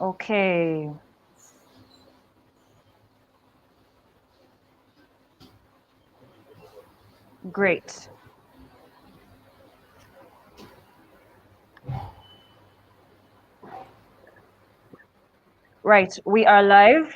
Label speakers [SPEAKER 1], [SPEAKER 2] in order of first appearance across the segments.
[SPEAKER 1] Okay. Great. Right, we are live.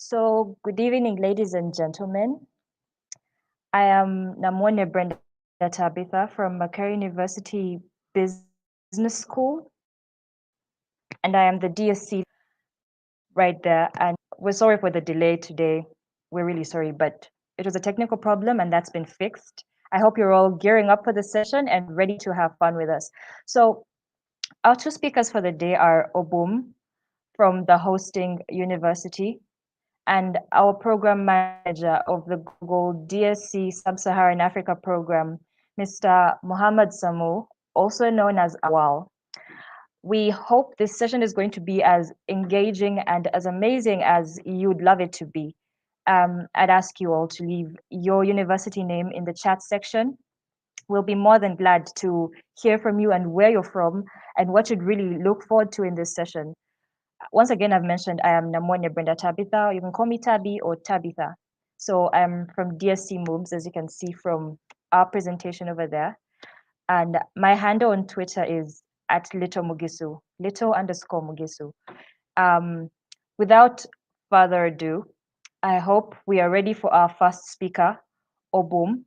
[SPEAKER 1] So, good evening, ladies and gentlemen. I am Namwone Brenda Tabitha from Macquarie University Business School, and I am the DSC right there. And we're sorry for the delay today. We're really sorry, but it was a technical problem and that's been fixed. I hope you're all gearing up for the session and ready to have fun with us. So, our two speakers for the day are Obum from the hosting university and our program manager of the Google DSC Sub-Saharan Africa program, Mr. Muhammad Samu, also known as Auwal. We hope this session is going to be as engaging and as amazing as you'd love it to be. I'd ask you all to leave your university name in the chat section. We'll be more than glad to hear from you and where you're from and what you'd really look forward to in this session. Once again, I've mentioned I am Namwone Brenda Tabitha. You can call me Tabi or Tabitha. So I'm from DSC MUBS, as you can see from our presentation over there. And my handle on Twitter is at Little Mugisu, Little_Mugisu. Without further ado, I hope we are ready for our first speaker, Obum.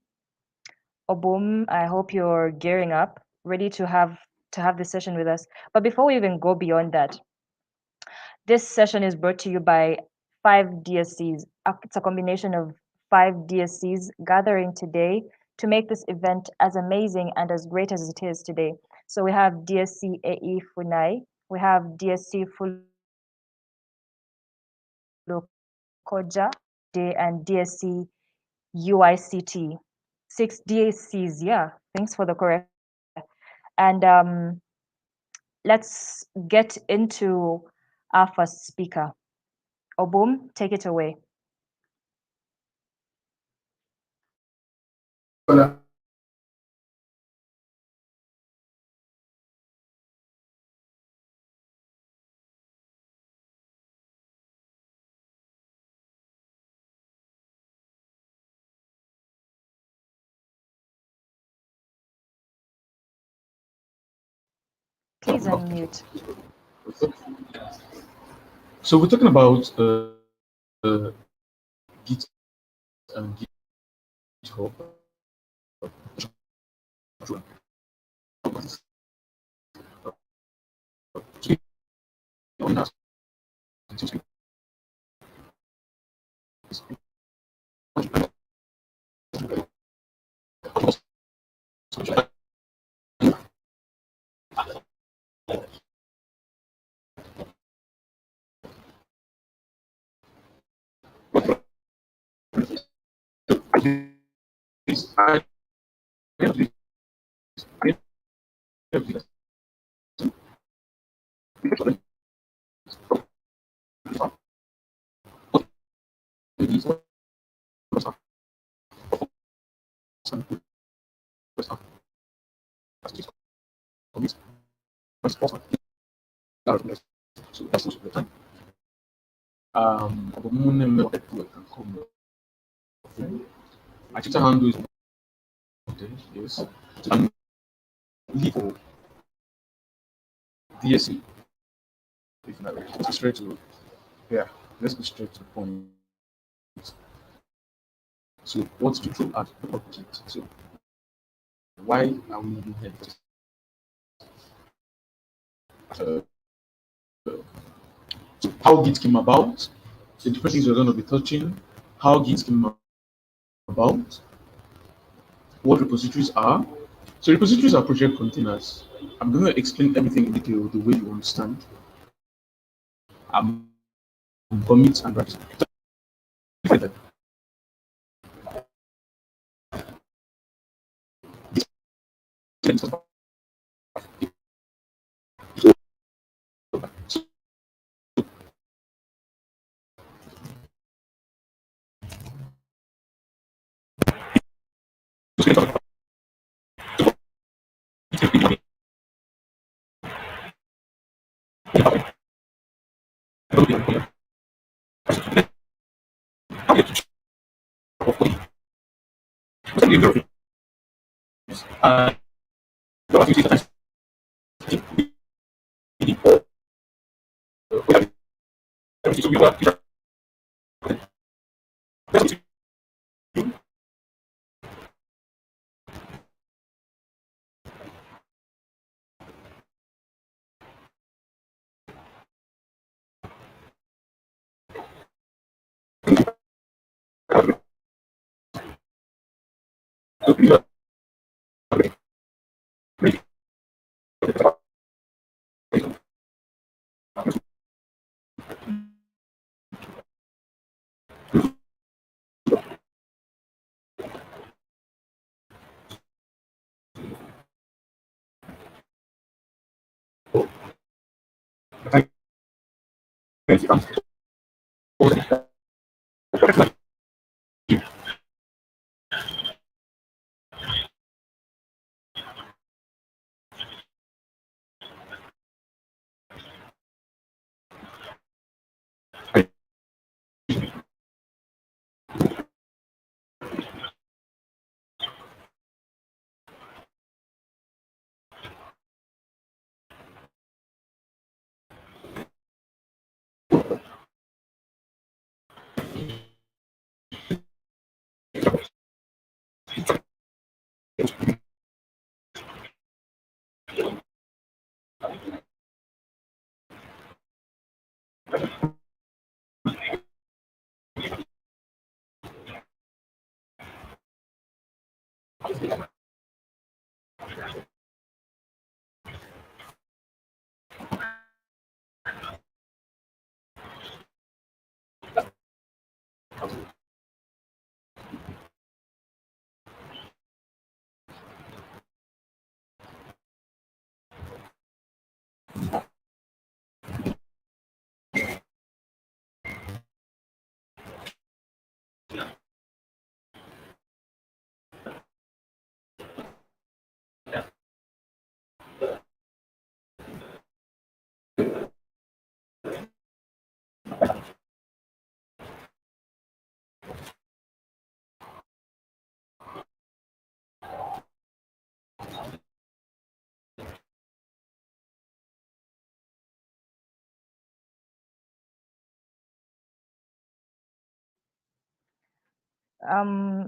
[SPEAKER 1] Obum, I hope you're gearing up, ready to have this session with us. But before we even go beyond that, this session is brought to you by 5 DSCs. It's a combination of 5 DSCs gathering today to make this event as amazing and as great as it is today. So we have DSC AE-FUNAI, we have DSC Fulokoja, and DSC UICT. 6 DSCs, yeah, thanks for the correction. And let's get into our first speaker. Obum, take it away. Please unmute.
[SPEAKER 2] So we're talking about Git and GitHub. this, I end of this, I end of this, so that's most of the time. Obumuneme network can come. My Twitter handle is yes. And leave for DSC. If not, let's go straight to let's go straight to the point. So what's the true art of Git? So why are we doing here? Uh, so how Git came about, the different things we're going to be touching, how Git came about, what repositories are. So repositories are project containers. I'm going to explain everything in detail the way you understand. Commit and branch.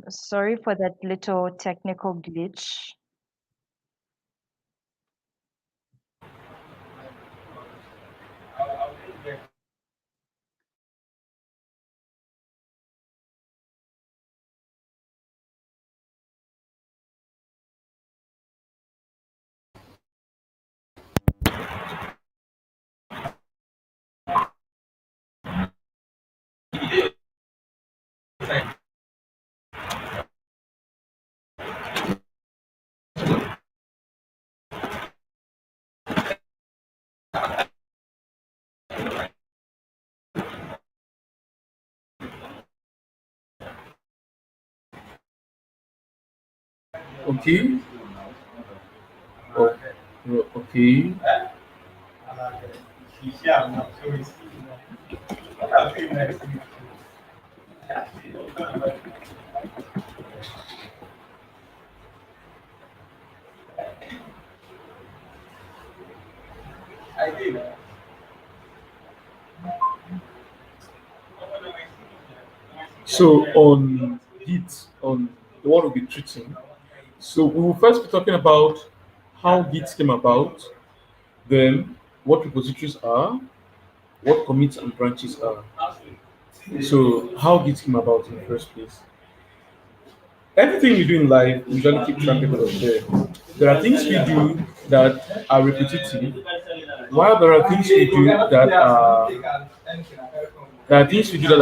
[SPEAKER 1] Sorry for that little technical glitch.
[SPEAKER 2] Okay. Oh, okay. So on Git, on the one we'll be treating, so we will first be talking about how Git came about, then what repositories are, what commits and branches are. So how Git came about in the first place. Everything we do in life, we usually keep track record of them. There are things we do that are repetitive, while there are things we do that are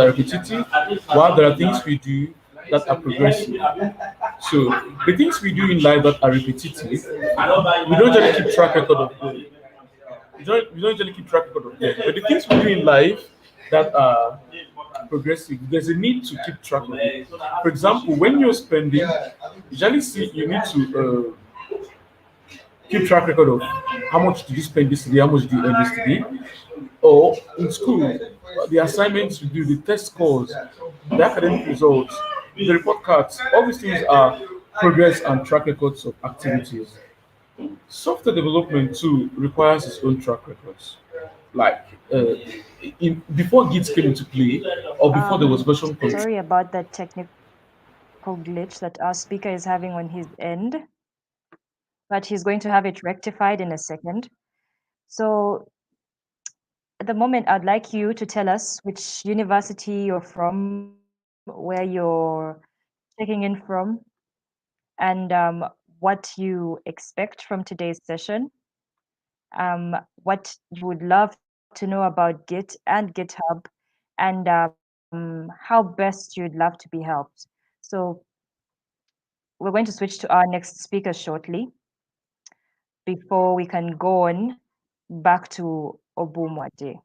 [SPEAKER 2] repetitive, while there are things we do that are progressive. So the things we do in life that are repetitive, we don't usually keep track record of them. We don't usually keep track record of them. But the things we do in life that are progressive, there's a need to keep track of it. For example, when you're spending, usually see you need to keep track record of how much did you spend this day, how much did you earn this day, or in school, the assignments you do, the test scores, the academic results, the report cards, all these things are progress and track records of activities. Software development too requires its own track records. Like before Git came into play, or before there was version control.
[SPEAKER 1] Sorry about that technical glitch that our speaker is having on his end, but he's going to have it rectified in a second. So at the moment, I'd like you to tell us which university you're from, where you're checking in from, and what you expect from today's session, what you would love to know about Git and GitHub, and how best you'd love to be helped. So we're going to switch to our next speaker shortly before we can go on back to Obumuneme.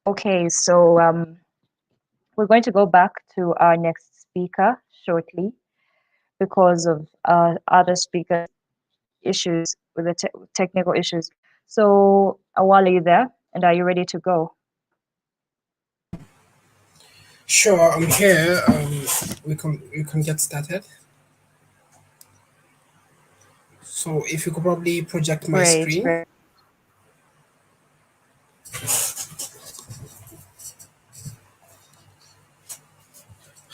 [SPEAKER 1] Okay, so we're going to go back to our next speaker shortly because of other speaker issues with the technical issues. So, Auwal, are you there? And are you ready to go?
[SPEAKER 3] Sure, I'm here. We can get started. So if you could probably project my
[SPEAKER 1] Great,
[SPEAKER 3] screen.
[SPEAKER 1] great.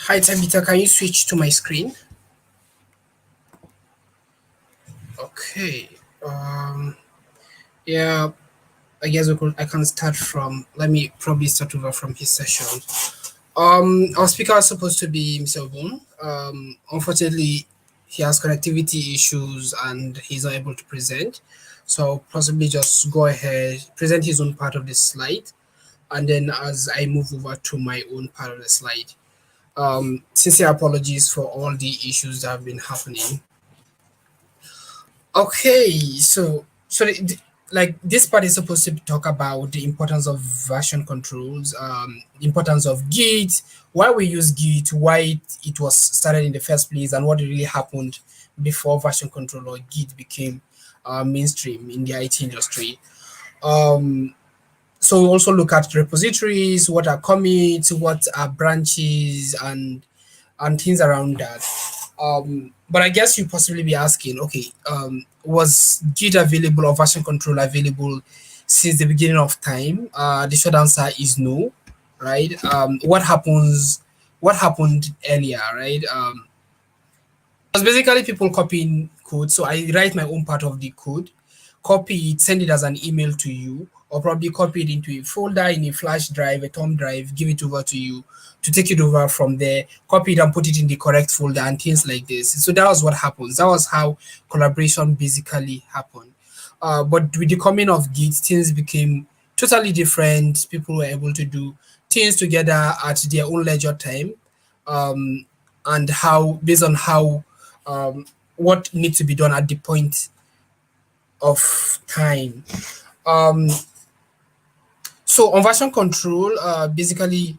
[SPEAKER 3] Hi Tabitha, can you switch to my screen? Okay. Yeah, I guess I can start from. Let me probably start over from his session. Our speaker is supposed to be Mr. Obun. Unfortunately, he has connectivity issues and he's not able to present. So possibly just go ahead, present his own part of the slide, and then as I move over to my own part of the slide. Sincere apologies for all the issues that have been happening. Okay, like this part is supposed to talk about the importance of version controls, importance of Git, why we use Git, why it was started in the first place, and what really happened before version control or Git became mainstream in the IT industry. Um, so we also look at repositories, what are commits, what are branches, and things around that. But I guess you possibly be asking, okay, was Git available or version control available since the beginning of time? The short answer is no, right? What happened earlier, right? It's basically people copying code. So I write my own part of the code, copy it, send it as an email to you, or probably copy it into a folder in a flash drive, a thumb drive, give it over to you to take it over from there, copy it and put it in the correct folder and things like this. So that was what happens. That was how collaboration basically happened. But with the coming of Git, things became totally different. People were able to do things together at their own leisure time, um, and how based on how what needs to be done at the point of time. Um, so on version control, basically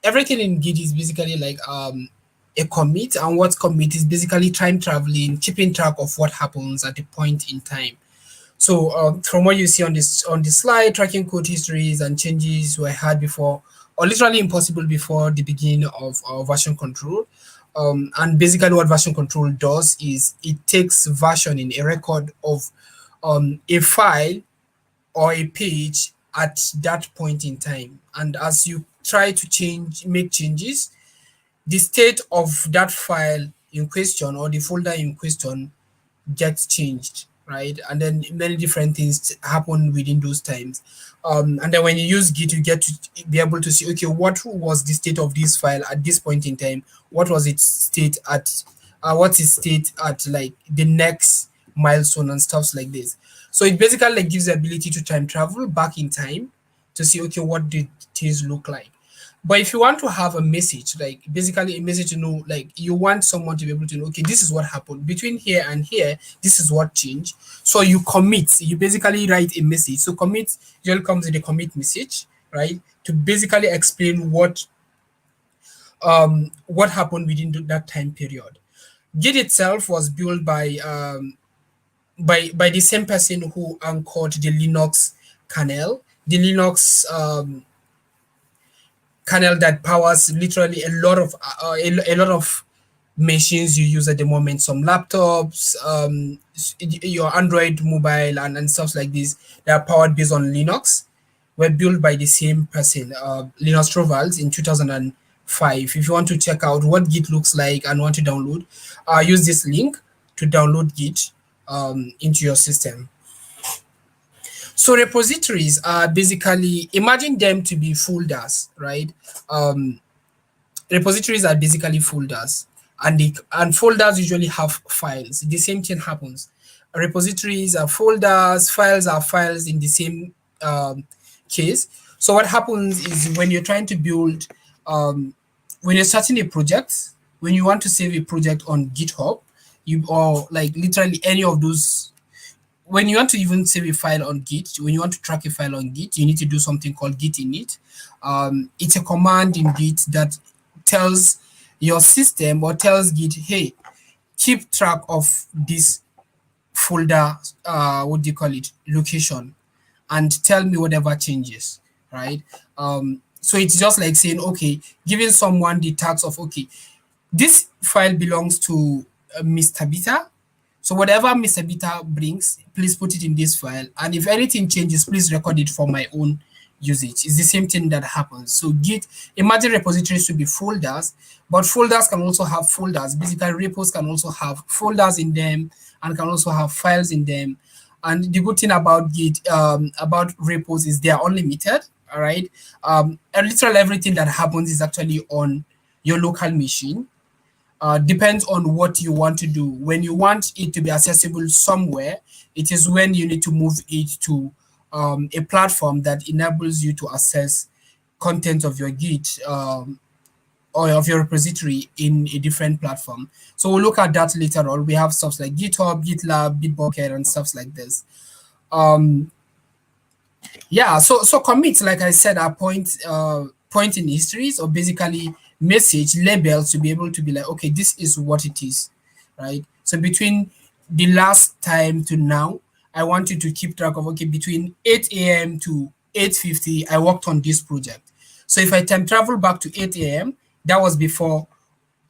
[SPEAKER 3] everything in Git is basically like a commit, and what commit is basically time traveling, keeping track of what happens at the point in time. So from what you see on this slide, tracking code histories and changes were hard before, or literally impossible before the beginning of version control. And basically, what version control does is it takes versioning, a record of a file or a page at that point in time. And as you try to make changes, the state of that file in question or the folder in question gets changed, right? And then many different things happen within those times. And then when you use Git, you get to be able to see, okay, what was the state of this file at this point in time? What was its state at, what's its state at like the next milestone and stuffs like this. So it basically like gives the ability to time travel back in time to see, okay, what did things look like? But if you want to have a message, like basically a message to know, like you want someone to be able to know, okay, this is what happened between here and here, this is what changed. So you commit, you basically write a message. So commit usually comes with a commit message, right? To basically explain what happened within that time period. Git itself was built by the same person who anchored the Linux kernel, the Linux kernel that powers literally a lot of machines you use at the moment, some laptops, your Android mobile and stuff like this that are powered based on Linux were built by the same person, Linus Torvalds, in 2005. If you want to check out what Git looks like and want to download, use this link to download Git into your system. So repositories are basically, imagine them to be folders, right? Repositories are basically folders, and folders usually have files. The same thing happens. Repositories are folders, files are files in the same case. So what happens is when you're trying to build, when you're starting a project, when you want to save a project on GitHub, or like literally any of those, when you want to even save a file on Git, when you want to track a file on Git, you need to do something called git init. It's a command in Git that tells your system or tells Git, hey, keep track of this folder, location, and tell me whatever changes, right? So it's just like saying, okay, giving someone the task of, okay, this file belongs to Miss Tabitha. So whatever Miss Tabitha brings, please put it in this file. And if anything changes, please record it for my own usage. It's the same thing that happens. So Git, imagine repositories to be folders, but folders can also have folders. Basically, repos can also have folders in them and can also have files in them. And the good thing about Git, about repos, is they are unlimited. All right. And literally everything that happens is actually on your local machine. Depends on what you want to do. When you want it to be accessible somewhere, it is when you need to move it to a platform that enables you to access content of your Git or of your repository in a different platform. So we'll look at that later on. We have stuff like GitHub, GitLab, Bitbucket, and stuff like this. Yeah, so commits, like I said, are point in histories, or basically message labels to be able to be like, okay, this is what it is, right? So between the last time to now, I want you to keep track of, okay, between 8 a.m. to 8:50, I worked on this project. So if I time travel back to 8 a.m., that was before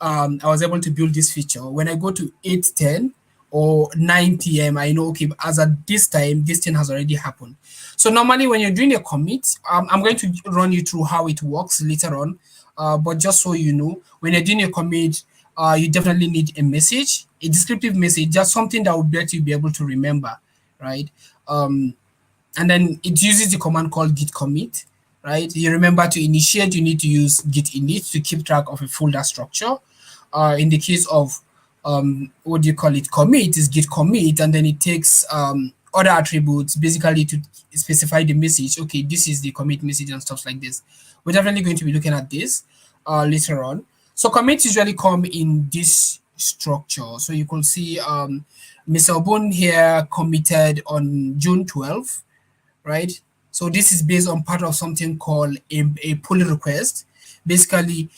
[SPEAKER 3] I was able to build this feature. When I go to 8:10 or 9 p.m., I know, okay, as at this time, this thing has already happened. So normally when you're doing a commit, I'm going to run you through how it works later on. But just so you know, when you're doing a commit, you definitely need a message, a descriptive message, just something that would let you be able to remember, right? And then it uses the command called git commit, right? You remember to initiate, you need to use git init to keep track of a folder structure. In the case of commit, is git commit, and then it takes other attributes basically to specify the message. Okay, this is the commit message and stuff like this. We're definitely going to be looking at this later on. So commits usually come in this structure. So you can see Mr. Obun here committed on June 12th, right? So this is based on part of something called a pull request. Basically,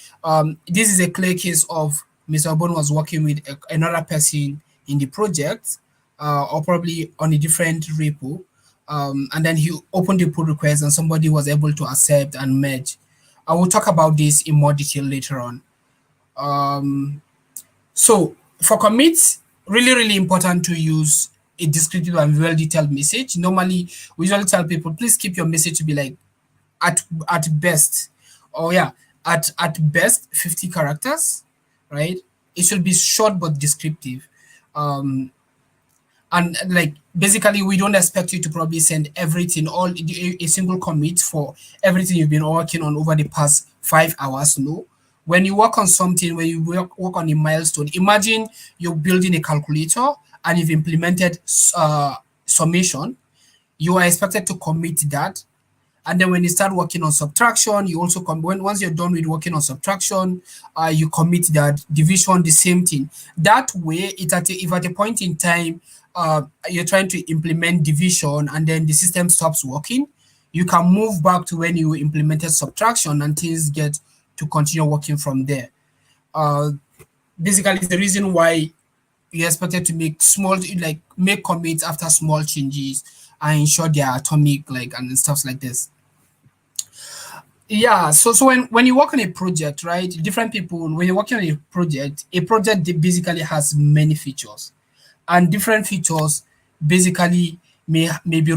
[SPEAKER 3] this is a clear case of Mr. Obun was working with another person in the project, or probably on a different repo. And then he opened the pull request and somebody was able to accept and merge. I will talk about this in more detail later on. So for commits, really important to use a descriptive and well-detailed message. Normally, we usually tell people, please keep your message to be like at best, at best 50 characters, right? It should be short but descriptive. And like basically we don't expect you to probably send everything, a single commit for everything you've been working on over the past 5 hours. No. When you work on something, when you work on a milestone, imagine you're building a calculator and you've implemented summation. You are expected to commit that And then when you start working on subtraction, you also once you're done with working on subtraction, you commit that division, the same thing. That way, if at a point in time you're trying to implement division and then the system stops working, you can move back to when you implemented subtraction and things get to continue working from there. Basically, it's the reason why you're expected to make commits after small changes and ensure they are atomic, and stuff like this. Yeah, so when you work on a project, right, different people, when you're working on a project basically has many features, and different features basically may be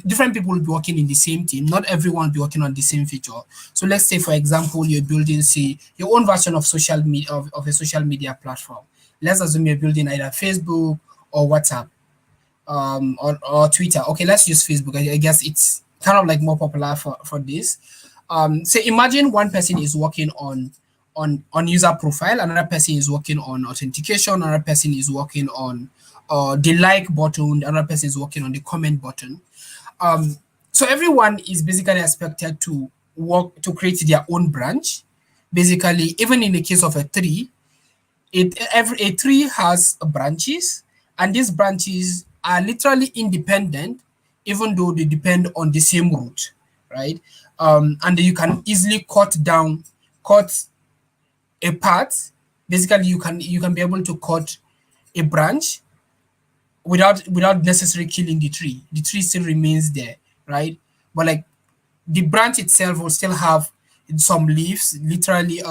[SPEAKER 3] different people will be working in the same team. Not everyone will be working on the same feature. So let's say, for example, you're building, say, your own version of social media of a social media platform. Let's assume you're building either Facebook or WhatsApp, or Twitter. Okay, let's use Facebook. I guess it's kind of like more popular for this. Say imagine one person is working on user profile, another person is working on authentication, another person is working on the like button, another person is working on the comment button. So everyone is basically expected to work to create their own branch. Basically, even in the case of a tree, a tree has branches, and these branches are literally independent, even though they depend on the same root, right? And you can easily cut a path. Basically, you can be able to cut a branch without necessarily killing the tree. The tree still remains there, right? But like the branch itself will still have some leaves. Literally,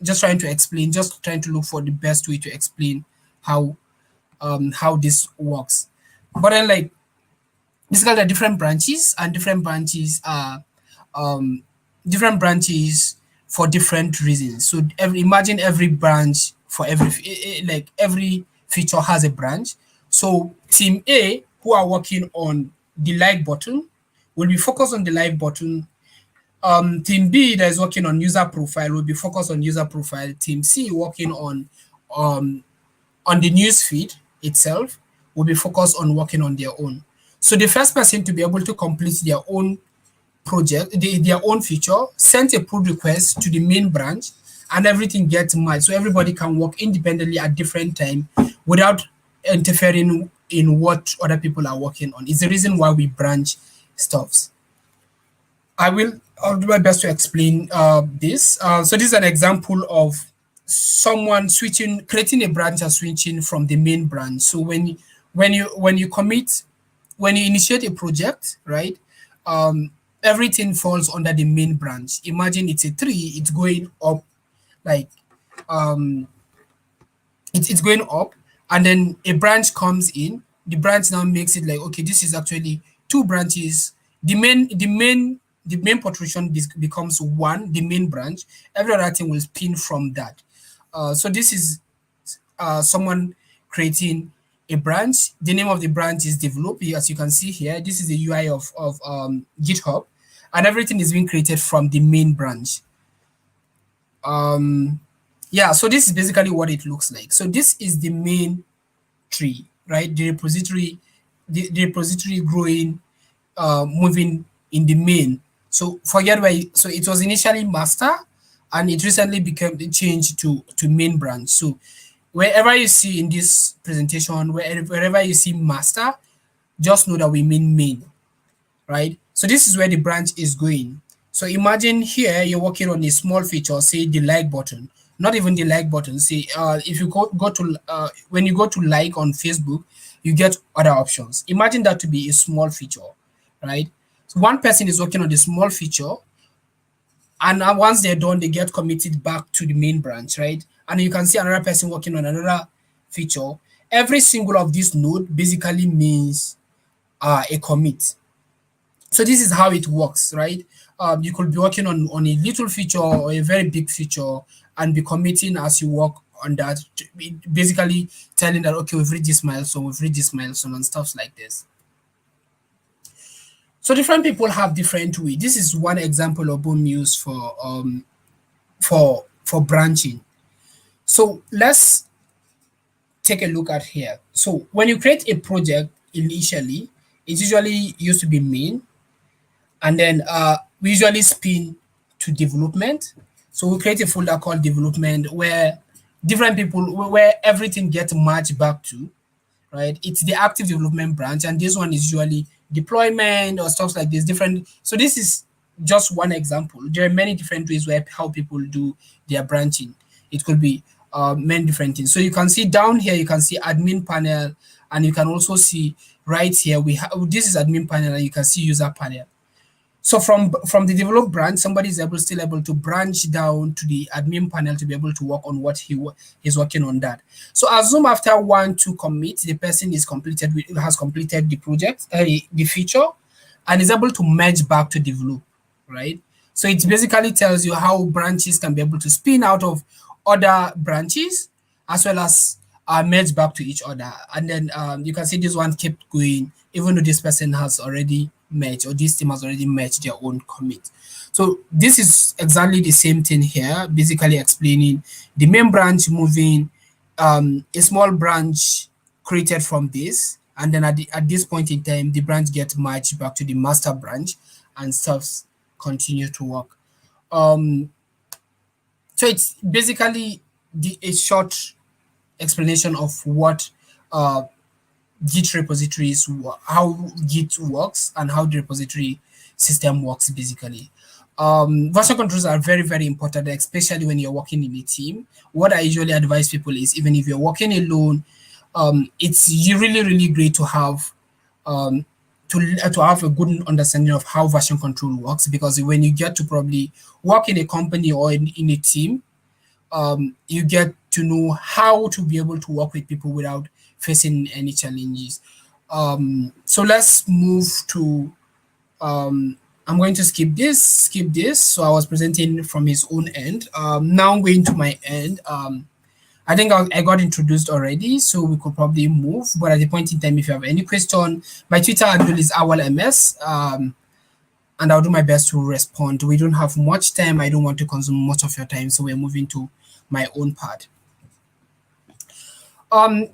[SPEAKER 3] just trying to look for the best way to explain how this works. But then, like, basically there are different branches, and different branches are different branches for different reasons. So imagine every branch for every feature has a branch. So team A, who are working on the like button, will be focused on the like button. Team B that is working on user profile will be focused on user profile. Team C working on the news feed itself will be focused on working on their own. So the first person to be able to complete their own project, their own feature, sent a pull request to the main branch, and everything gets merged. So everybody can work independently at different time without interfering in what other people are working on. It's the reason why we branch stuffs. I'll do my best to explain this. So this is an example of someone creating a branch and switching from the main branch. So when you initiate a project, right, everything falls under the main branch. Imagine it's a tree, it's going up, like it's going up, and then a branch comes in. The branch now makes it like, okay, this is actually two branches. The main protrusion becomes one, the main branch. Every other thing will spin from that. So this is someone creating a branch. The name of the branch is develop. As you can see here, this is the UI of GitHub, and everything is being created from the main branch. Yeah, so this is basically what it looks like. So this is the main tree, right? The repository growing, moving in the main. So forget why. So it was initially master, and it recently became changed to main branch. So wherever you see in this presentation, wherever you see master, just know that we mean main, right? So this is where the branch is going. So imagine here you're working on a small feature, say the like button. Not even the like button. Say if you go to when you go to like on Facebook, you get other options. Imagine that to be a small feature, right? So one person is working on the small feature, and once they're done, they get committed back to the main branch, right? And you can see another person working on another feature. Every single of this node basically means a commit. So this is how it works, right? You could be working on a little feature or a very big feature and be committing as you work on that, basically telling that, okay, we've reached this milestone and stuff like this. So different people have different ways. This is one example of Boom use for branching. So let's take a look at here. So when you create a project initially, it usually used to be main, And then we usually spin to development. So we create a folder called development where different people, where everything gets merged back to, right? It's the active development branch, and this one is usually deployment or stuff like this. Different. So this is just one example. There are many different ways where how people do their branching. It could be many different things. So you can see down here, you can see admin panel, and you can also see right here we have this is admin panel, and you can see user panel. So from the develop branch, somebody is still able to branch down to the admin panel to be able to work on what he's working on that. So assume after 1 to commit, the person has completed the project, the feature, and is able to merge back to develop, right? So it basically tells you how branches can be able to spin out of other branches as well as merge back to each other. And then you can see this one kept going, even though this person has already merged, or this team has already merged their own commit. So this is exactly the same thing here, basically explaining the main branch moving a small branch created from this, and then at this point in time, the branch gets merged back to the master branch, and stuff continue to work. So it's basically a short explanation of what Git repositories, how Git works, and how the repository system works basically. Version controls are very, very important, especially when you're working in a team. What I usually advise people is, even if you're working alone, it's really, really great to have to have a good understanding of how version control works, because when you get to probably work in a company or in a team, you get to know how to be able to work with people without facing any challenges. So let's move to, I'm going to skip this. So I was presenting from his own end. Now I'm going to my end. I think I got introduced already, so we could probably move. But at the point in time, if you have any question, my Twitter handle is Auwal MS. And I'll do my best to respond. We don't have much time. I don't want to consume much of your time, so we're moving to my own part.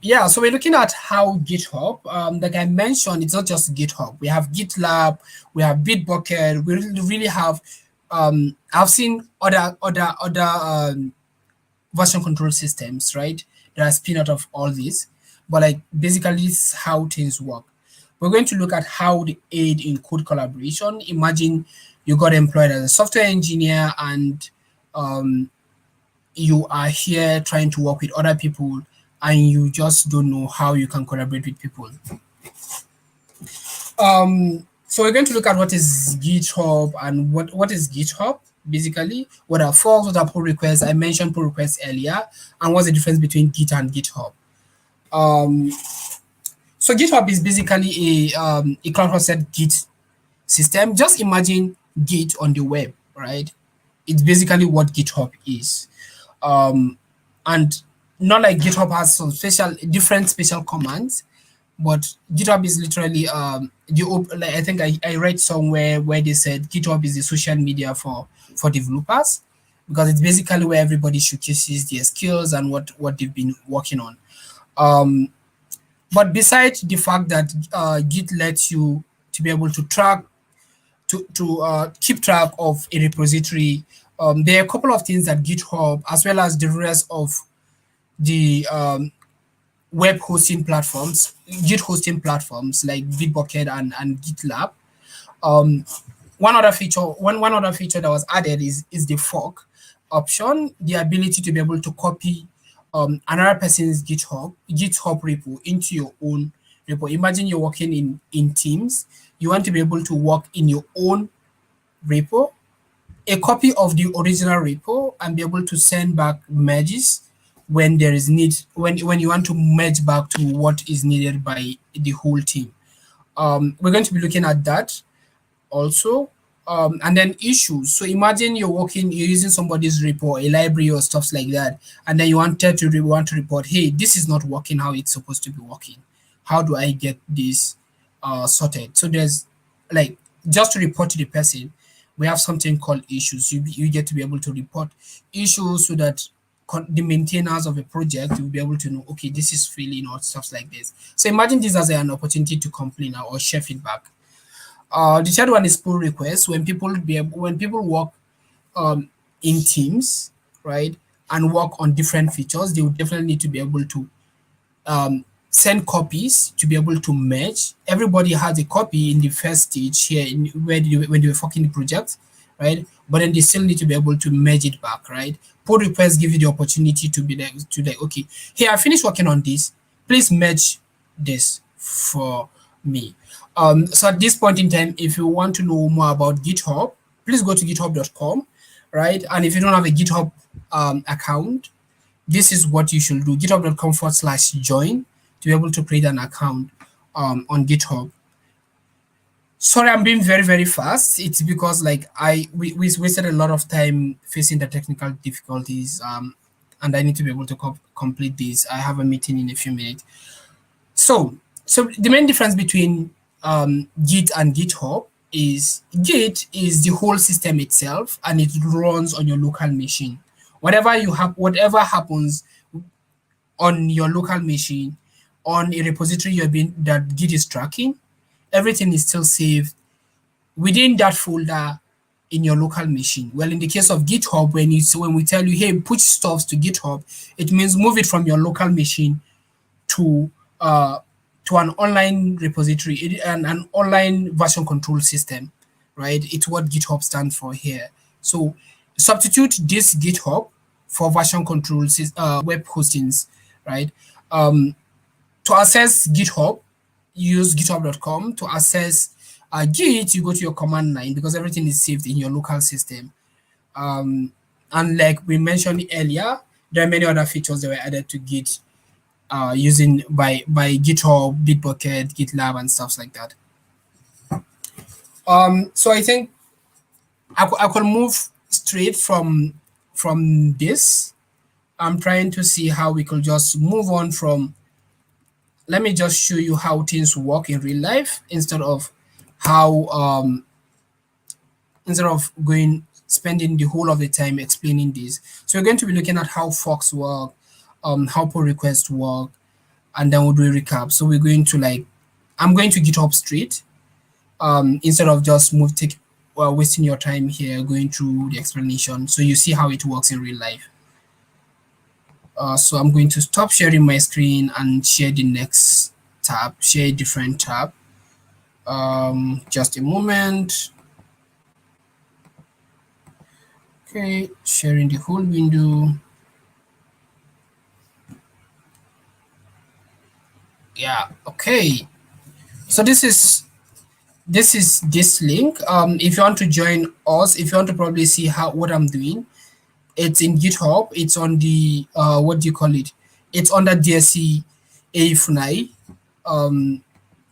[SPEAKER 3] Yeah, so we're looking at how GitHub, like I mentioned, it's not just GitHub. We have GitLab, we have Bitbucket, we really have, I've seen other version control systems, right? That are spin out of all these, but like basically this is how things work. We're going to look at how they aid in code collaboration. Imagine you got employed as a software engineer, and you are here trying to work with other people, and you just don't know how you can collaborate with people. So we're going to look at what is GitHub and what is GitHub, basically. What are forks, what are pull requests? I mentioned pull requests earlier, and what's the difference between Git and GitHub. So GitHub is basically a cloud-hosted Git system. Just imagine Git on the web, right? It's basically what GitHub is. And not like GitHub has some different special commands, but GitHub is literally like I think I read somewhere where they said GitHub is the social media for developers, because it's basically where everybody showcases their skills and what they've been working on. But besides the fact that Git lets you to be able to track to keep track of a repository, there are a couple of things that GitHub, as well as the rest of the web hosting platforms, Git hosting platforms like Bitbucket and GitLab. One other feature that was added is the fork option, the ability to be able to copy another person's GitHub repo into your own repo. Imagine you're working in teams, you want to be able to work in your own repo, a copy of the original repo, and be able to send back merges when there is need, when you want to merge back to what is needed by the whole team. We're going to be looking at that also. And then issues. So imagine you're using somebody's repo, a library or stuff like that, and then you want to report, hey, this is not working how it's supposed to be working. How do I get this sorted? So there's like, just to report to the person, we have something called issues. You get to be able to report issues so that the maintainers of a project will be able to know, okay, this is failing or stuff like this. So imagine this as an opportunity to complain or share feedback. The third one is pull requests. When people work in teams, right, and work on different features, they will definitely need to be able to send copies to be able to merge. Everybody has a copy in the first stage here when they were forking the project, right? But then they still need to be able to merge it back, right? Pull requests give you the opportunity to be like, okay, here I finished working on this. Please merge this for me. So at this point in time, if you want to know more about GitHub, please go to github.com, right? And if you don't have a GitHub account, this is what you should do: github.com/join to be able to create an account on GitHub. Sorry, I'm being very, very fast. It's because like we wasted a lot of time facing the technical difficulties, and I need to be able to complete this. I have a meeting in a few minutes. So the main difference between Git and GitHub is Git is the whole system itself, and it runs on your local machine. Whatever happens on your local machine, on a repository that Git is tracking, everything is still saved within that folder in your local machine. Well, in the case of GitHub, when we tell you, hey, push stuff to GitHub, it means move it from your local machine to an online repository, an online version control system, right? It's what GitHub stands for here. So substitute this GitHub for version control web hostings, right? To access GitHub, use github.com. To access Git, you go to your command line because everything is saved in your local system. And like we mentioned earlier, there are many other features that were added to Git using by GitHub, Bitbucket, GitLab, and stuff like that. So I think I could move straight from this. I'm trying to see how we could just move on from. Let me just show you how things work in real life instead of how spending the whole of the time explaining this. So we're going to be looking at how forks work, how pull requests work, and then we'll do a recap. So we're going to I'm going to GitHub straight instead of just wasting your time here going through the explanation. So you see how it works in real life. So I'm going to stop sharing my screen and share the next tab, share a different tab. Just a moment. Okay, sharing the whole window. Yeah, okay. So this is this link. If you want to join us, if you want to probably see what I'm doing, it's in GitHub. It's on the what do you call it? It's under DSC AE-FUNAI.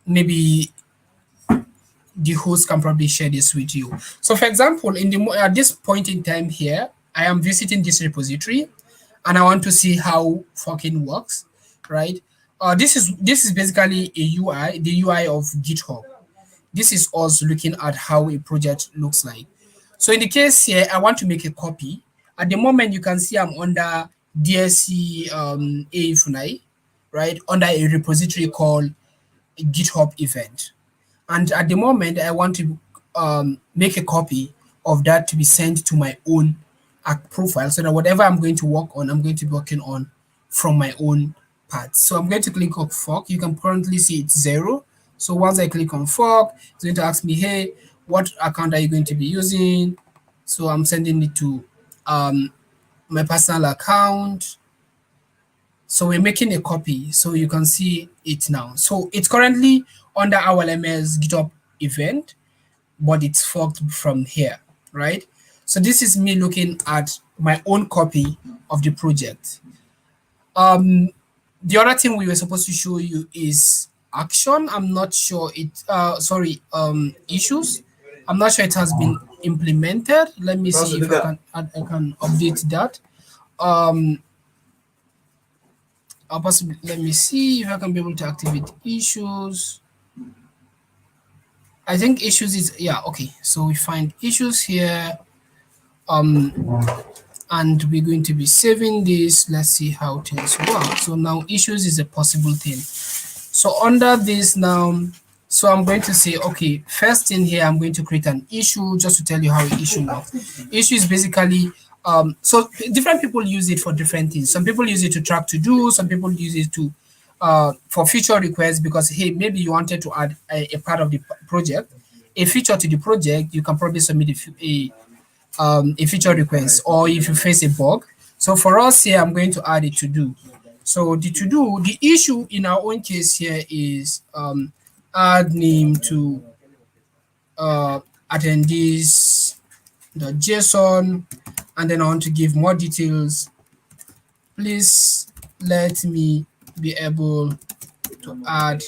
[SPEAKER 3] Maybe the host can probably share this with you. So for example, at this point in time here, I am visiting this repository and I want to see how forking works, right? This is basically a UI, the UI of GitHub. This is us looking at how a project looks like. So in the case here, I want to make a copy. At the moment, you can see I'm under DSC AE-FUNAI, right? Under a repository called GitHub event. And at the moment, I want to make a copy of that to be sent to my own profile so that whatever I'm going to work on, I'm going to be working on from my own path. So I'm going to click on fork. You can currently see it's 0. So once I click on fork, it's going to ask me, hey, what account are you going to be using? So I'm sending it to my personal account. So we're making a copy so you can see it now. So it's currently under our LMS GitHub event, but it's forked from here, right? So this is me looking at my own copy of the project. The other thing we were supposed to show you is action. I'm not sure issues. I'm not sure it has been implemented. Let me see if I can update that. I'll possibly, let me see if I can be able to activate issues. I think issues is, yeah, okay. So we find issues here. And we're going to be saving this. Let's see how things work. So now issues is a possible thing. So under this now, So I'm going to say, okay, first in here, I'm going to create an issue just to tell you how an issue works. Issue is basically, so different people use it for different things. Some people use it to track to do, some people use it to, for feature requests because, hey, maybe you wanted to add a part of the project, a feature to the project, you can probably submit a feature request, or if you face a bug. So for us here, I'm going to add a to do. So the to do, the issue in our own case here is add name to attendees.json, and then I want to give more details. Please let me be able to add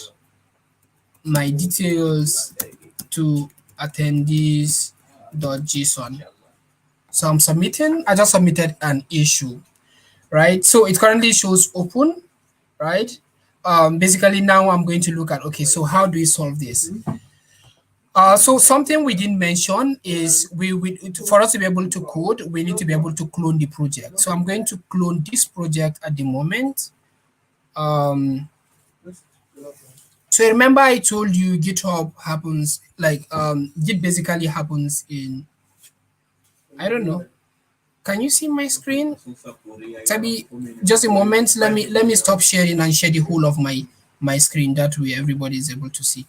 [SPEAKER 3] my details to attendees.json. So I'm submitting, I just submitted an issue, right? So it currently shows open, right? Basically now I'm going to look at, okay, so how do we solve this? So something we didn't mention is for us to be able to code, we need to be able to clone the project. So I'm going to clone this project at the moment. So remember I told you GitHub happens, like Git basically happens in, I don't know. Can you see my screen? Tabi, just a moment. Let me stop sharing and share the whole of my screen. That way everybody is able to see.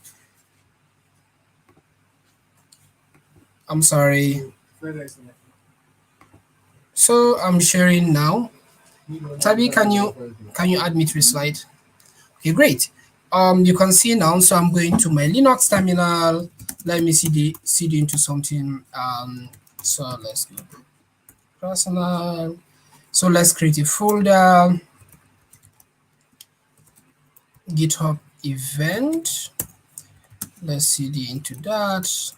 [SPEAKER 3] I'm sorry. So I'm sharing now. Tabi, can you add me to the slide? Okay, great. You can see now. So I'm going to my Linux terminal. Let me cd into something. So let's go personal. So let's create a folder. GitHub event. Let's cd into that.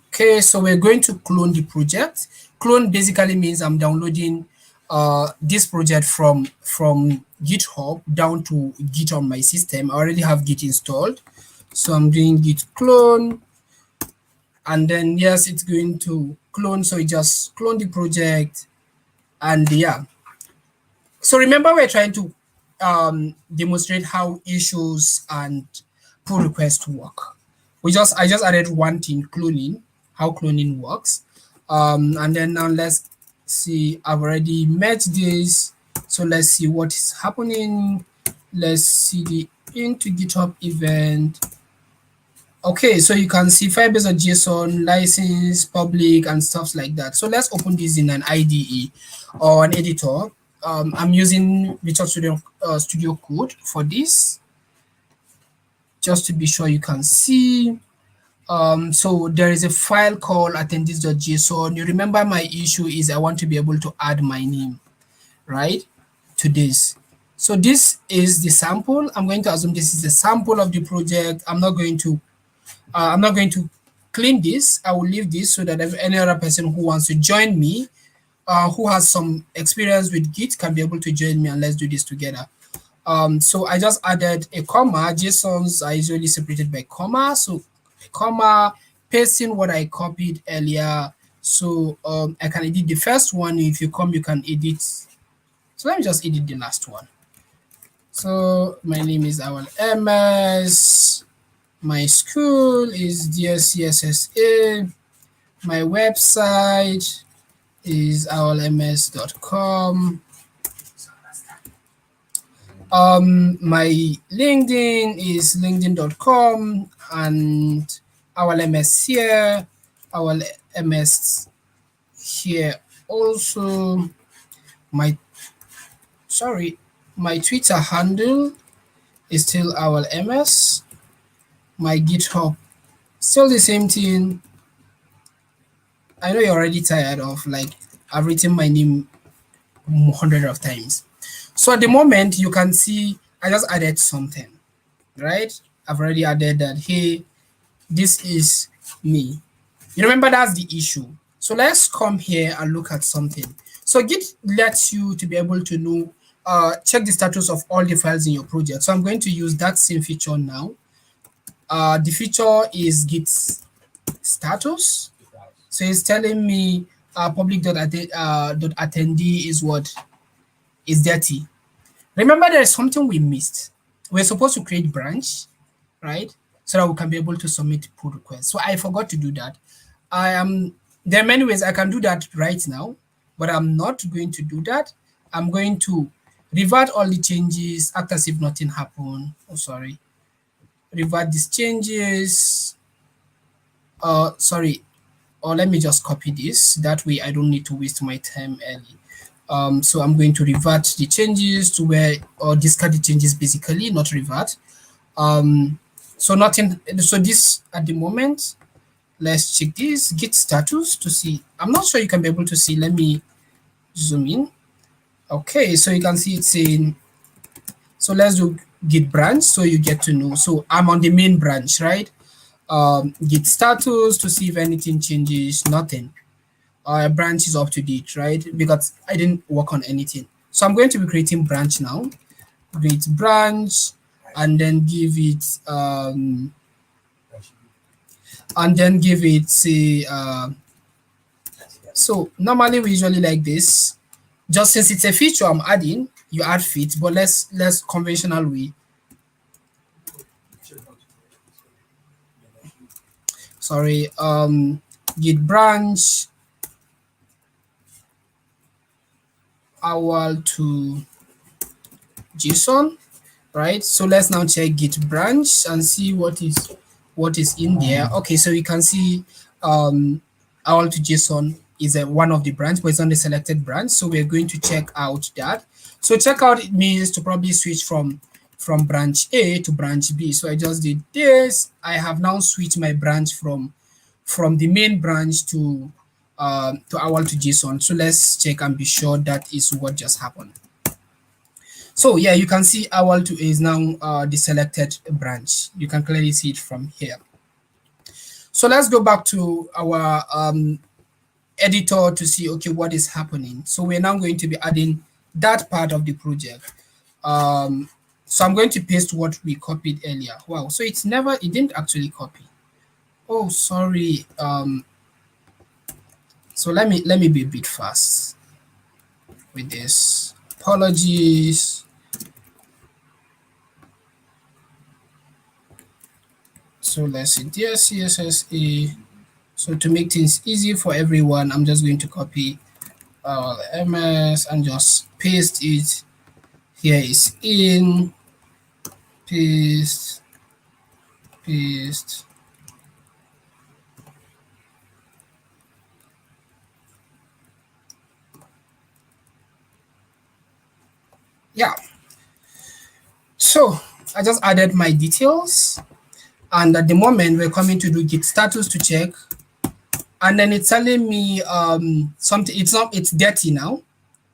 [SPEAKER 3] Okay, so we're going to clone the project. Clone basically means I'm downloading this project from GitHub down to Git on my system. I already have Git installed. So I'm doing git clone. And then, yes, it's going to clone. So it just clone the project. And yeah. So remember, we're trying to demonstrate how issues and pull requests work. I just added one thing, cloning, how cloning works. And then now let's see, I've already merged this. So let's see what is happening. Let's see the into GitHub event. Okay, so you can see Firebase.json, license, public, and stuff like that. So let's open this in an IDE or an editor. I'm using Visual Studio Code for this, just to be sure you can see. So there is a file called attendees.json. You remember my issue is I want to be able to add my name, right, to this. So this is the sample. I'm going to assume this is the sample of the project. I'm not going to clean this. I will leave this so that if any other person who wants to join me, who has some experience with Git, can be able to join me, and let's do this together. So I just added a comma. JSONs are usually separated by comma. So comma, pasting what I copied earlier. So I can edit the first one. If you come, you can edit. So let me just edit the last one. So my name is Auwal MS. My school is DSCSSA. My website is auwalms.com. My LinkedIn is linkedin.com, and AuwalMS here, AuwalMS here also. My Twitter handle is still AuwalMS. My GitHub, still the same thing. I know you're already tired of, like, I've written my name hundreds of times. So at the moment, you can see I just added something, right? I've already added that, hey, this is me. You remember that's the issue. So let's come here and look at something. So Git lets you to be able to know, check the status of all the files in your project. So I'm going to use that same feature now. The feature is Git status. So it's telling me public.attendee is what? Is dirty. Remember, there's something we missed. we're supposed to create branch, right? So that we can be able to submit pull requests. So I forgot to do that. There are many ways I can do that right now, but I'm not going to do that. I'm going to revert all the changes, act as if nothing happened. Oh, sorry. Revert these changes. Sorry. Or let me just copy this. That way I don't need to waste my time early. So I'm going to revert the changes to where, or discard the changes basically, not revert. So nothing, so this at the moment, let's check this Git status to see. I'm not sure you can be able to see. Let me zoom in. Okay, so you can see it's saying, so let's do Git branch so you get to know. So I'm on the main branch, right? Git status to see if anything changes, nothing. Branch is up to date, right? Because I didn't work on anything. So I'm going to be creating branch now. Create branch and then give it say so normally we usually like this. Just since it's a feature I'm adding, you add fit, but less conventional way. Sorry, Git branch Auwal to JSON, right? So let's now check Git branch and see what is in there. Okay, so you can see Auwal to JSON is one of the branch, but it's on the selected branch. So we're going to check out that. So check out, it means to probably switch from branch A to branch B. So I just did this. I have now switched my branch from the main branch to Auwal to JSON. So let's check and be sure that is what just happened. So yeah, you can see Auwal to is now the selected branch. You can clearly see it from here. So let's go back to our editor to see, okay, what is happening. So we're now going to be adding that part of the project. So I'm going to paste what we copied earlier. Wow, so it didn't actually copy. Oh, sorry. So let me be a bit fast with this. Apologies. So let's see, dear CSSA. So to make things easy for everyone, I'm just going to copy our MS and just paste it. Here is in, paste. Yeah. So I just added my details. And at the moment, we're coming to do Git status to check. And then it's telling me something, it's dirty now.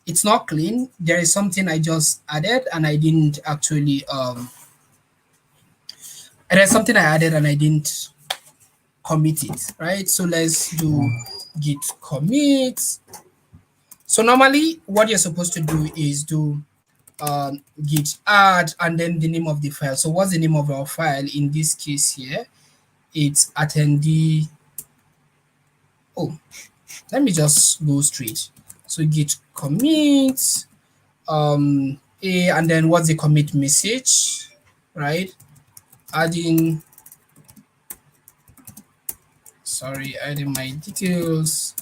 [SPEAKER 3] It's not clean. There is something I just added and I didn't actually, there's something I added and I didn't commit it, right? So let's do Git commit. So normally what you're supposed to do is do Git add and then the name of the file. So what's the name of our file? In this case here, it's attendee. Oh, let me just go straight. So Git commit A, and then what's the commit message, right? Adding my details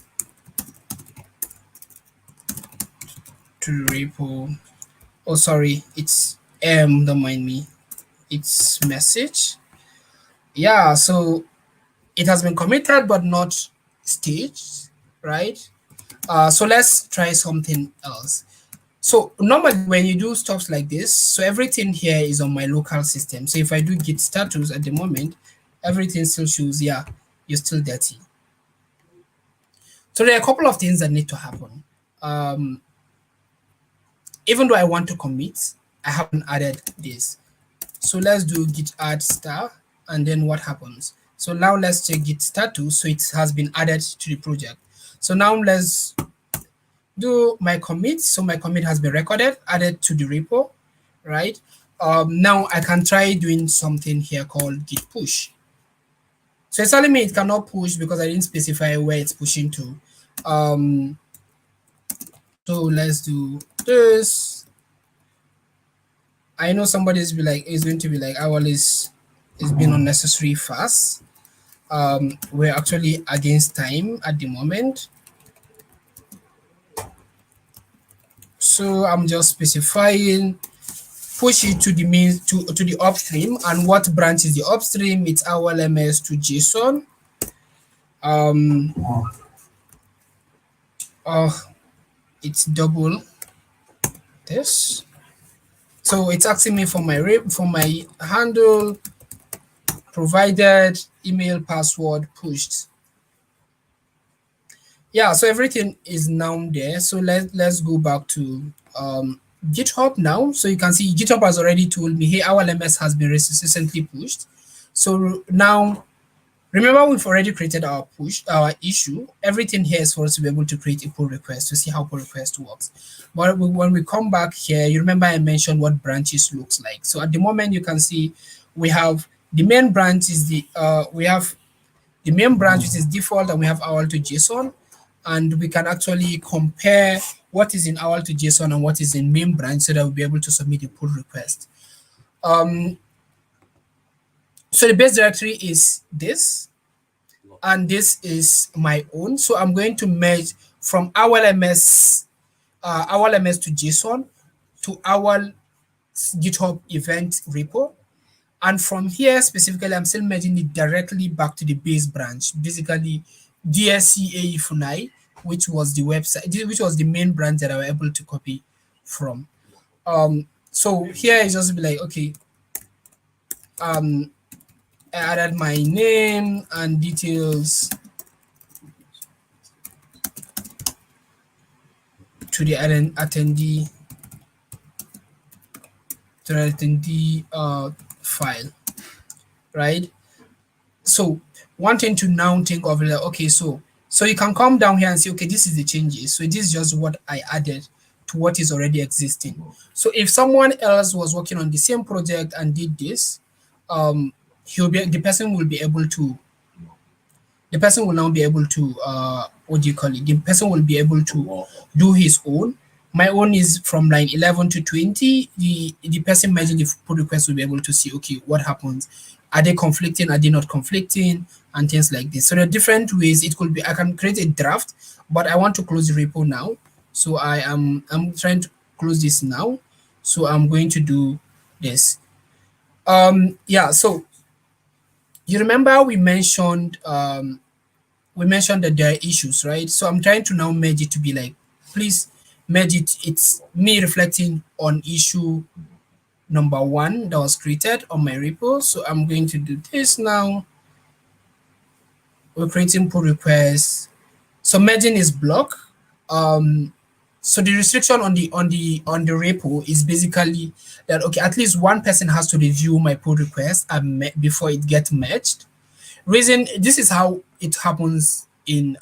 [SPEAKER 3] to repo. Oh, sorry, it's don't mind me. It's message. Yeah, so it has been committed but not staged, right? So let's try something else. So normally when you do stuff like this, so everything here is on my local system. So if I do Git status at the moment, everything still shows, yeah, you're still dirty. So there are a couple of things that need to happen. Even though I want to commit, I haven't added this. So let's do git add star, and then what happens? So now let's check Git status. So it has been added to the project. So now let's do my commit. So my commit has been recorded, added to the repo, right? Now I can try doing something here called Git push. So it's telling me it cannot push because I didn't specify where it's pushing to. So let's do this. I know somebody is going to be like, Auwal is being unnecessary fast. We're actually against time at the moment. So I'm just specifying push it to the main to the upstream. And what branch is the upstream? It's our LMS to JSON. It's double this. So it's asking me for my handle, provided, email, password, pushed. Yeah, so everything is now there. So let's go back to GitHub now. So you can see GitHub has already told me, hey, our LMS has been recently pushed. So now, remember, we've already created our issue. Everything here is for us to be able to create a pull request to see how pull request works. But when we come back here, you remember I mentioned what branches looks like. So at the moment, you can see we have the main branch is we have the main branch, which is default, and we have Auwal to JSON. And we can actually compare what is in Auwal to JSON and what is in main branch so that we'll be able to submit a pull request. So the base directory is this, and this is my own. So I'm going to merge from Auwal MS to JSON to Auwal GitHub event repo. And from here specifically, I'm still merging it directly back to the base branch, basically DSC AE-FUNAI, which was the website, which was the main branch that I was able to copy from. So here is just be like, okay, I added my name and details to the attendee file, right? So one thing to now think of, like, okay, so you can come down here and say, okay, this is the changes. So this is just what I added to what is already existing. So if someone else was working on the same project and did this, the person will now be able to what do you call it? The person will be able to do his own. My own is from line 11 to 20. The person merging the pull request will be able to see, okay, what happens? Are they conflicting? Are they not conflicting? And things like this. So there are different ways it could be. I can create a draft, but I want to close the repo now. So I'm trying to close this now. So I'm going to do this. Yeah, so you remember we mentioned that there are issues, right? So I'm trying to now merge it to be like, please merge it. It's me reflecting on issue number 1 that was created on my repo. So I'm going to do this now. We're creating pull requests. So merging is block. So the restriction on the repo is basically that, okay, at least one person has to review my pull request before it gets merged. Reason, this is how it happens in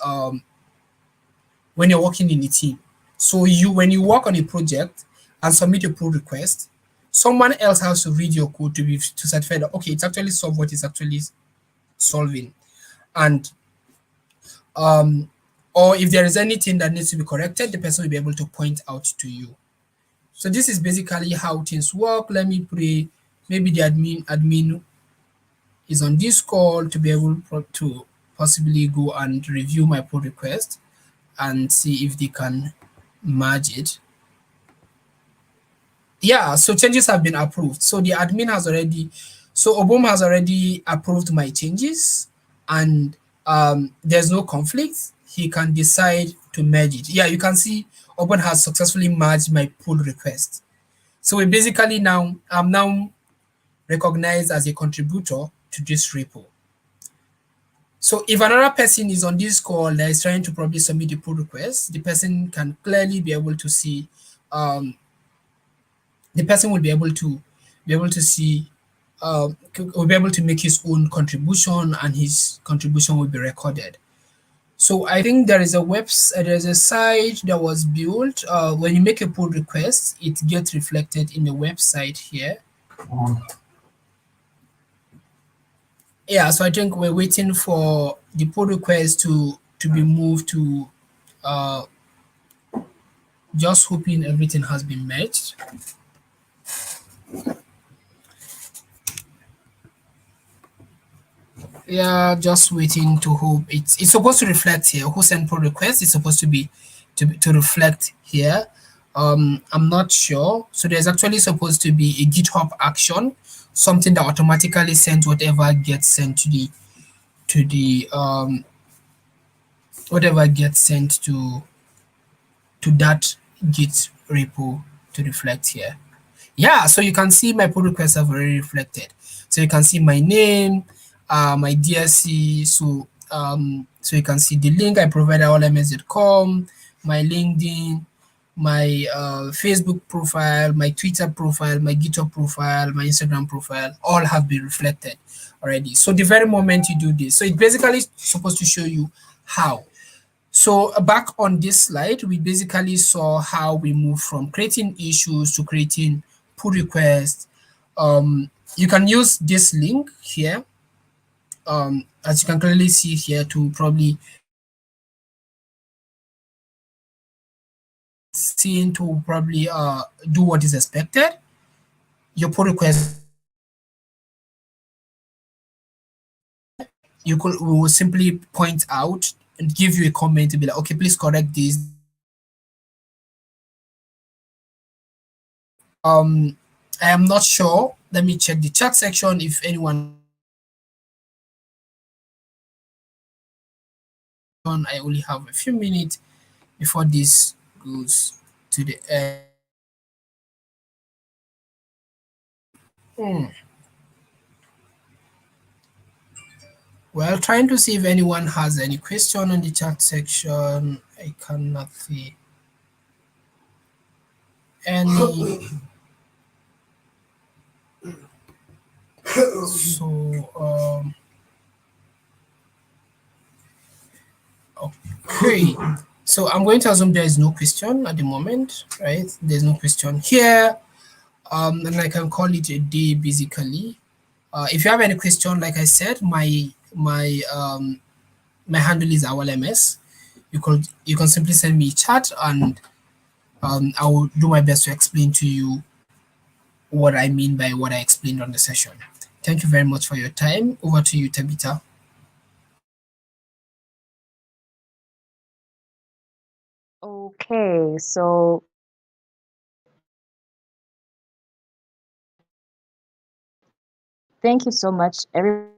[SPEAKER 3] when you're working in a team. So when you work on a project and submit a pull request, someone else has to read your code to certify that, okay, it's actually solved what it's actually solving. And or if there is anything that needs to be corrected, the person will be able to point out to you. So this is basically how things work. Let me pray maybe the admin is on this call to be able to possibly go and review my pull request and see if they can merge it. Yeah, so changes have been approved. So the admin has already, so Obum has already approved my changes, and there's no conflict. He can decide to merge it. Yeah, you can see Obum has successfully merged my pull request. So we basically I'm now recognized as a contributor to this repo. So if another person is on this call that is trying to probably submit a pull request, the person can clearly be able to see, the person will be able to see, will be able to make his own contribution, and his contribution will be recorded. So I think there is there's a site that was built. When you make a pull request, it gets reflected in the website here. Yeah, so I think we're waiting for the pull request to be moved to, just hoping everything has been merged. Yeah, just waiting to hope it's supposed to reflect here. Who sent pull request? It's supposed to be to reflect here. I'm not sure. So there's actually supposed to be a GitHub action, something that automatically sends whatever gets sent to the whatever gets sent to that Git repo to reflect here. Yeah, so you can see my pull requests have already reflected. So you can see my name, my DSC. So you can see the link I provided, allms.com, my LinkedIn, my Facebook profile, my Twitter profile, my GitHub profile, my Instagram profile, all have been reflected already. So the very moment you do this, so it's basically supposed to show you how. So back on this slide, we basically saw how we move from creating issues to creating pull requests. You can use this link here, as you can clearly see here, to probably seeing to probably do what is expected. Your pull request, we will simply point out and give you a comment to be like, okay, please correct this. I am not sure. Let me check the chat section if anyone. I only have a few minutes before this goes to the end. Well, trying to see if anyone has any question on the chat section. I cannot see any. So, okay. So I'm going to assume there is no question at the moment, right? There's no question here. And I can call it a day basically. If you have any question, like I said, my handle is AUWAL. You can simply send me a chat and I will do my best to explain to you what I mean by what I explained on the session. Thank you very much for your time. Over to you, Tabitha.
[SPEAKER 1] Okay, so thank you so much, everyone.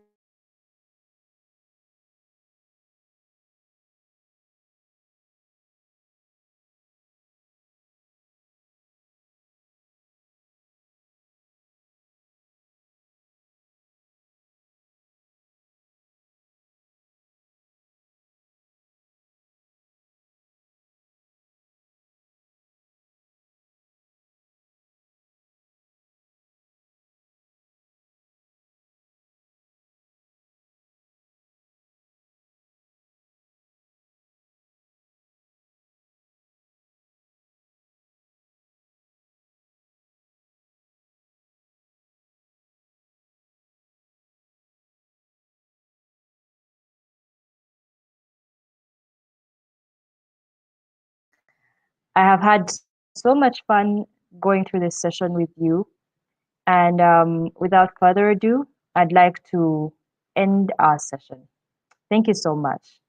[SPEAKER 1] I have had so much fun going through this session with you. And without further ado, I'd like to end our session. Thank you so much.